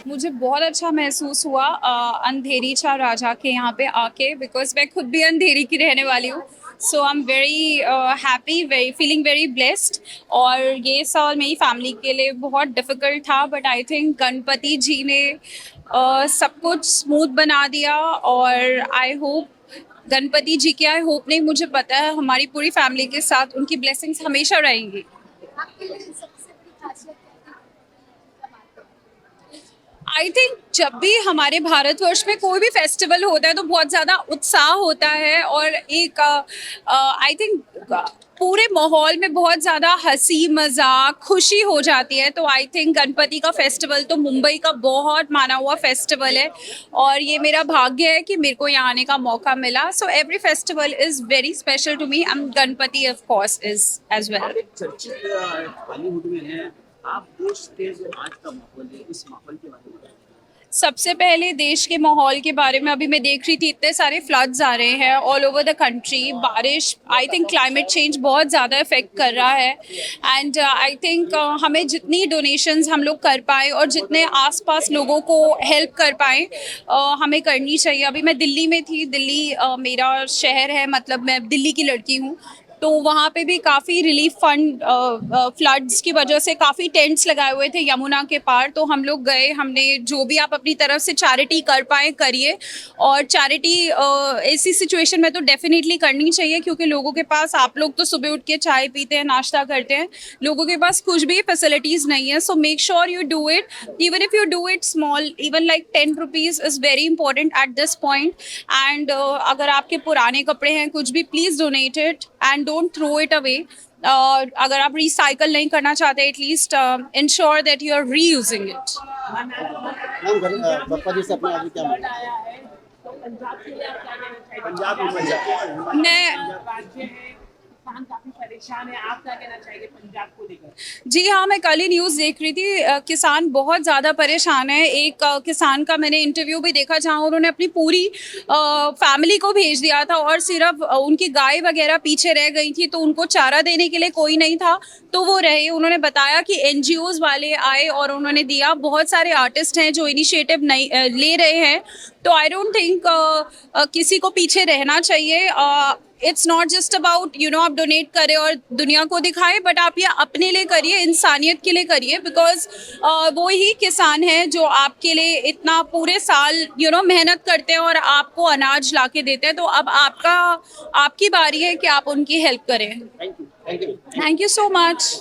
मुझे बहुत अच्छा महसूस हुआ अंधेरी छा राजा के यहाँ पे आके, बिकॉज मैं खुद भी अंधेरी की रहने वाली हूँ। So I am very happy, very feeling very blessed. और ये साल मेरी फैमिली के लिए बहुत डिफ़िकल्ट था, बट आई थिंक गणपति जी ने सब कुछ स्मूथ बना दिया। और आई होप गणपति जी की, आई होप नहीं, मुझे पता है हमारी पूरी फैमिली के साथ उनकी ब्लेसिंग्स हमेशा रहेंगी। आपके लिए सबसे बड़ी खासियत क्या आई थिंक जब भी हमारे भारतवर्ष में कोई भी फेस्टिवल होता है तो बहुत ज़्यादा उत्साह होता है, और एक आई थिंक पूरे माहौल में बहुत ज़्यादा हंसी मजाक खुशी हो जाती है। तो आई थिंक गणपति का फेस्टिवल तो मुंबई का बहुत माना हुआ फेस्टिवल है, और ये मेरा भाग्य है कि मेरे को यहाँ आने का मौका मिला। So every festival is very special to me, and Ganpati of course is as well. आप एक चर्चित बॉलीवुड में हैं। आप देश के जो आज का माहौल है, इस माहौल के बारे में बताइए। सबसे पहले देश के माहौल के बारे में, अभी मैं देख रही थी इतने सारे फ्लड्स आ रहे हैं ऑल ओवर द कंट्री। बारिश, आई थिंक क्लाइमेट चेंज बहुत ज़्यादा इफेक्ट कर रहा है। एंड आई थिंक हमें जितनी डोनेशंस हम लोग कर पाए और जितने आसपास लोगों को हेल्प कर पाए हमें करनी चाहिए। अभी मैं दिल्ली में थी, दिल्ली मेरा शहर है, मतलब मैं दिल्ली की लड़की हूँ। तो वहाँ पे भी काफ़ी रिलीफ फंड, फ्लड्स की वजह से काफ़ी टेंट्स लगाए हुए थे यमुना के पार। तो हम लोग गए, हमने जो भी आप अपनी तरफ से चैरिटी कर पाए करिए। और चैरिटी ऐसी सिचुएशन में तो डेफिनेटली करनी चाहिए, क्योंकि लोगों के पास, आप लोग तो सुबह उठ के चाय पीते हैं, नाश्ता करते हैं, लोगों के पास कुछ भी फैसिलिटीज़ नहीं है। So make sure you do it, even if you do it small, even like 10 rupees is very important at this point. And अगर आपके पुराने कपड़े हैं कुछ भी, please donate it and don't throw it away. अगर आप रिसाइकल नहीं करना चाहते, at least ensure that you are reusing it. Bappa ji से अपने अभी क्या मांगे? पंजाब में पंजाब मैं किसान काफी परेशान है, आप क्या कहना चाहेंगे पंजाब को लेकर? जी हाँ, मैं कल ही न्यूज़ देख रही थी। किसान बहुत ज़्यादा परेशान है। एक किसान का मैंने इंटरव्यू भी देखा जहाँ उन्होंने अपनी पूरी फैमिली को भेज दिया था, और सिर्फ उनकी गाय वगैरह पीछे रह गई थी, तो उनको चारा देने के लिए कोई नहीं था, तो वो रहे। उन्होंने बताया कि एनजीओज़ वाले आए और उन्होंने दिया। बहुत सारे आर्टिस्ट हैं जो इनिशिएटिव नहीं ले रहे हैं। तो आई डोंट थिंक किसी को पीछे रहना चाहिए। इट्स नॉट जस्ट अबाउट आप डोनेट करें और दुनिया को दिखाएं, बट आप ये अपने लिए करिए, इंसानियत के लिए करिए। बिकॉज वो ही किसान हैं जो आपके लिए इतना पूरे साल मेहनत करते हैं और आपको अनाज ला के देते हैं। तो अब आपकी बारी है कि आप उनकी हेल्प करें। Thank you thank you. Thank you so much.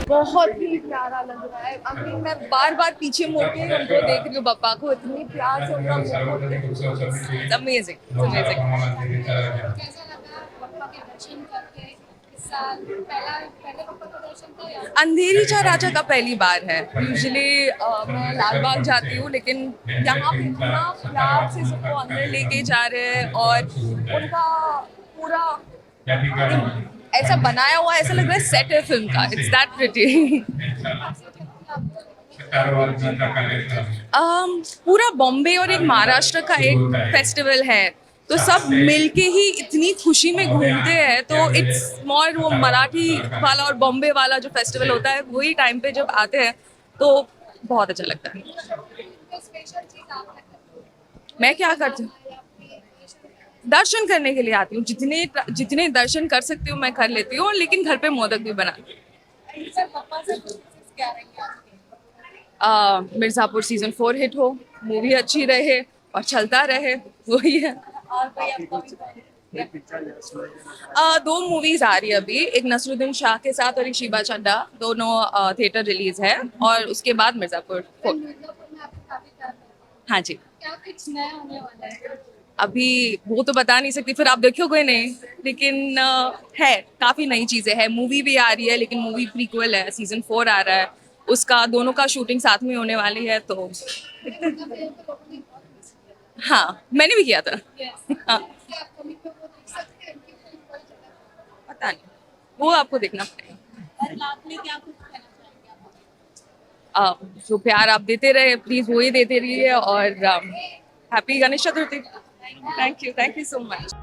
बहुत ही प्यारा लग रहा है। I mean, मैं बार बार पीछे मुड़ के उनको देख रही हूँ, पापा को इतनी प्यार से उनका अमेजिंग अमेजिंग। कैसा लगा पप्पा के दर्शन करके इस साल? पहले पप्पा का दर्शन था या अंधेरी चा राजा का पहली बार है। यूजुअली मैं लाल बाग जाती हूँ, लेकिन यहाँ पे इतना प्यार से सबको अंदर लेके जा रहे हैं और उनका पूरा ऐसा बनाया हुआ है, ऐसा लग रहा है सेट है फिल्म का। It's that pretty. पूरा बॉम्बे और एक महाराष्ट्र का एक फेस्टिवल है, तो सब मिलके ही इतनी खुशी में घूमते हैं। तो इट्स मोर वो मराठी वाला और बॉम्बे वाला जो फेस्टिवल होता है वही टाइम पे जब आते हैं तो बहुत अच्छा लगता है। कोई स्पेशल चीज आप तक मैं क्या करती हूँ, दर्शन करने के लिए आती हूँ। जितने दर्शन कर सकती हूँ मैं कर लेती हूँ, लेकिन घर पे मोदक भी बनाती हूँ। सर पप्पा से क्या रहेंगे आपके? मिर्जापुर सीजन 4 हिट हो, मूवी अच्छी रहे और चलता रहे, वही है। और कोई अपकमिंग दो मूवीज आ रही है अभी, एक नसरुद्दीन शाह के साथ और एक शीबा चड्ढा, दोनों थिएटर रिलीज है। और उसके बाद मिर्जापुर 4। मिर्जापुर में आपको काफी प्यार मिला। हाँ जी, क्या कुछ नया होने वाला है? अभी वो तो बता नहीं सकती, फिर आप देखोगे नहीं, लेकिन है काफी नई चीजें हैं। मूवी भी आ रही है, लेकिन मूवी प्रीक्वल है, सीजन 4 आ रहा है उसका, दोनों का शूटिंग साथ में होने वाली है। तो उनका फिल्म पे लोगों ने बहुत मिस किया। हाँ, मैंने भी किया था। Yes. हाँ, क्या अपकमिंग में वो देख सकते हैं उनकी फिल्म कोई जगह? पता नहीं, वो आपको देखना पड़ेगा। और लास्ट में क्या कुछ कहना चाहेंगे आप? जो प्यार आप देते रहे, प्लीज वो ही देते रहिए। और happy Ganesh Chaturthi. Thank you so much.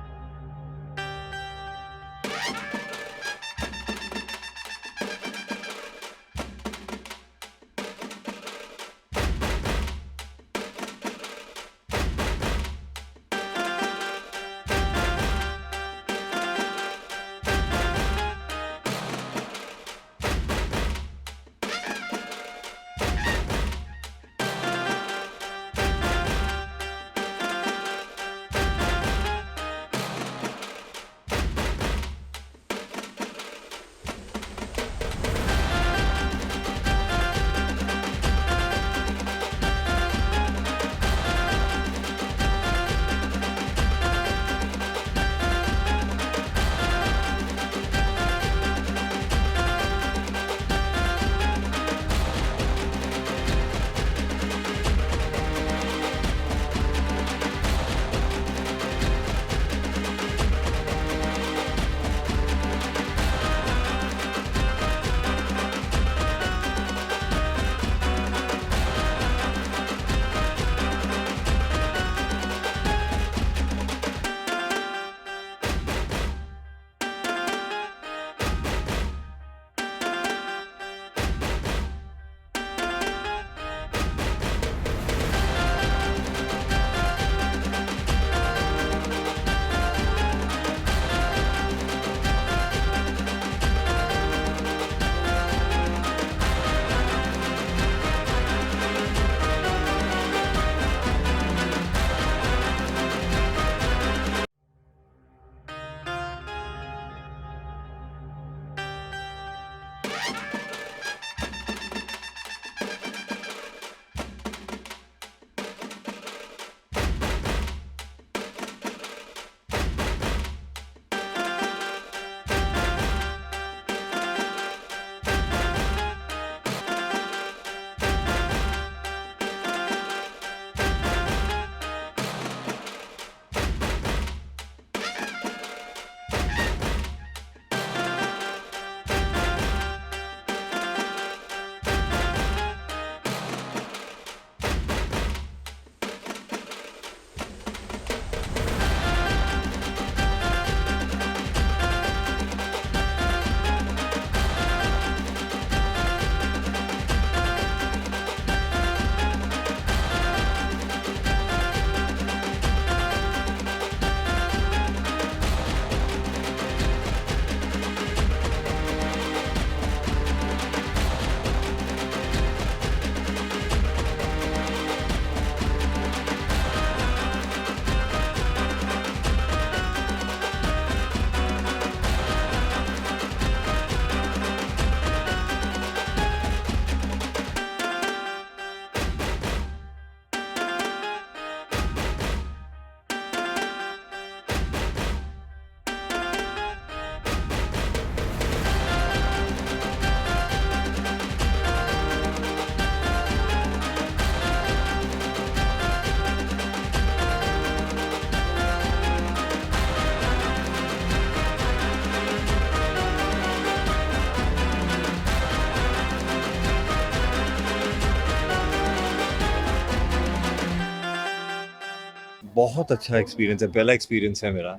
बहुत अच्छा एक्सपीरियंस है, पहला एक्सपीरियंस है मेरा।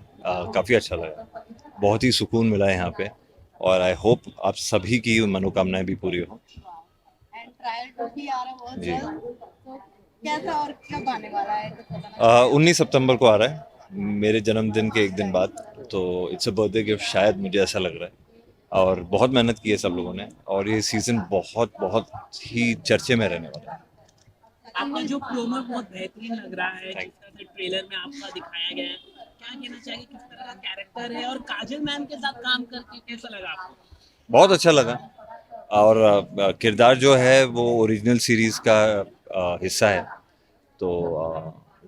काफ़ी अच्छा लगा, बहुत ही सुकून मिला है यहाँ पे। और आई होप आप सभी की मनोकामनाएं भी पूरी हो। एंड ट्रायल 2 भी आ रहा है बहुत जी। जल्द, तो कैसा और कब आने वाला है कुछ बताना 19 सितंबर को आ रहा है, मेरे जन्मदिन के एक दिन बाद। तो इट्स अ बर्थडे गिफ्ट शायद, मुझे ऐसा लग रहा है। और बहुत मेहनत की है सब लोगों ने, और ये सीज़न बहुत बहुत ही चर्चे में रहने वाला है। आपका जो प्रोमो बहुत बेहतरीन लग रहा है, Thank जिस तरह से ट्रेलर में आपका दिखाया गया है, क्या कहना चाहिए, किस तरह का कैरेक्टर है और काजल मैम के साथ काम करके कैसा लगा आपको? बहुत अच्छा लगा। और किरदार जो है वो ओरिजिनल सीरीज़ का हिस्सा है। तो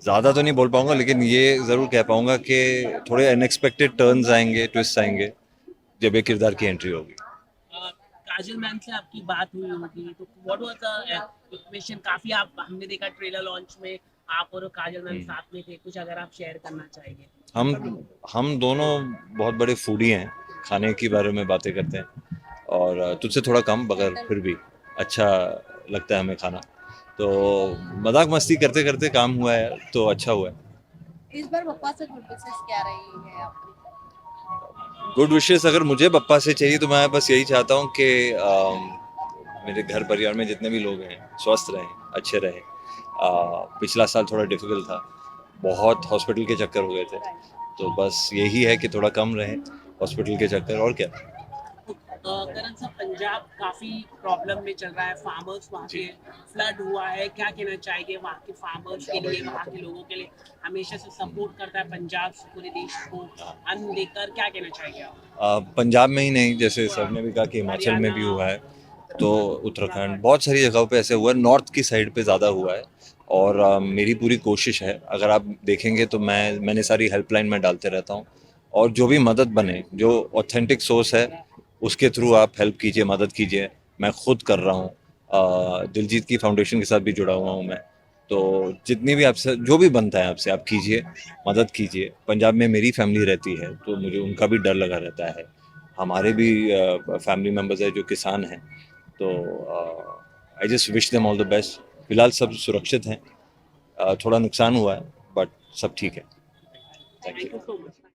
ज़्यादा तो नहीं बोल पाऊंगा, लेकिन ये ज़रूर कह पाऊंगा कि थोड़े अनएक्सपेक्टेड टर्न्स आएंगे, ट्विस्ट आएंगे जब ये किरदार की एंट्री होगी। काजल मैम से आपकी बात हुई होगी, तो व्हाट वाज द इक्वेशन? काफी आप, हमने देखा ट्रेलर लॉन्च में आप और काजल मैम साथ में थे, कुछ अगर आप शेयर करना चाहेंगे। हम दोनों बहुत बड़े फूडी हैं, खाने के बारे में बातें करते हैं। और तुझसे थोड़ा कम, मगर फिर भी अच्छा लगता है हमें खाना। तो मजाक मस्ती करते करते काम हुआ है, तो अच्छा हुआ है। इस बार पप्पा से गुड विशेस क्या रही है आपकी? गुड विशेस अगर मुझे पप्पा से चाहिए तो मैं बस यही चाहता हूँ कि मेरे घर परिवार में जितने भी लोग हैं स्वस्थ रहें, अच्छे रहें। पिछला साल थोड़ा डिफिकल्ट था, बहुत हॉस्पिटल के चक्कर हो गए थे। तो बस यही है कि थोड़ा कम रहे हॉस्पिटल के चक्कर, और क्या। करण साहब, पंजाब काफी प्रॉब्लम में चल रहा है, फार्मर्स वहाँ के फ्लड हुआ है, क्या कहना चाहिए वहाँ के फार्मर्स के लिए, वहाँ के लोगों के लिए? हमेशा से सपोर्ट करता है पंजाब पूरे देश को अन्न देकर, क्या कहना चाहिए आप? पंजाब में ही नहीं, जैसे सर ने भी कहा कि हिमाचल में भी हुआ है, तो उत्तराखंड, बहुत सारी जगहों पे ऐसे हुआ है। नॉर्थ की साइड पे ज़्यादा हुआ है। और मेरी पूरी कोशिश है, अगर आप देखेंगे तो मैंने सारी हेल्पलाइन में डालते रहता हूँ। और जो भी मदद बने, जो ऑथेंटिक सोर्स है, उसके थ्रू आप हेल्प कीजिए, मदद कीजिए। मैं खुद कर रहा हूँ, दिलजीत की फाउंडेशन के साथ भी जुड़ा हुआ हूँ मैं। तो जितनी भी आपसे जो भी बनता है आपसे, आप कीजिए, मदद कीजिए। पंजाब में मेरी फैमिली रहती है, तो मुझे उनका भी डर लगा रहता है। हमारे भी फैमिली मेम्बर्स है जो किसान हैं। तो I just wish them all the best. फिलहाल सब सुरक्षित हैं, थोड़ा नुकसान हुआ है, बट सब ठीक है। Thank you so much.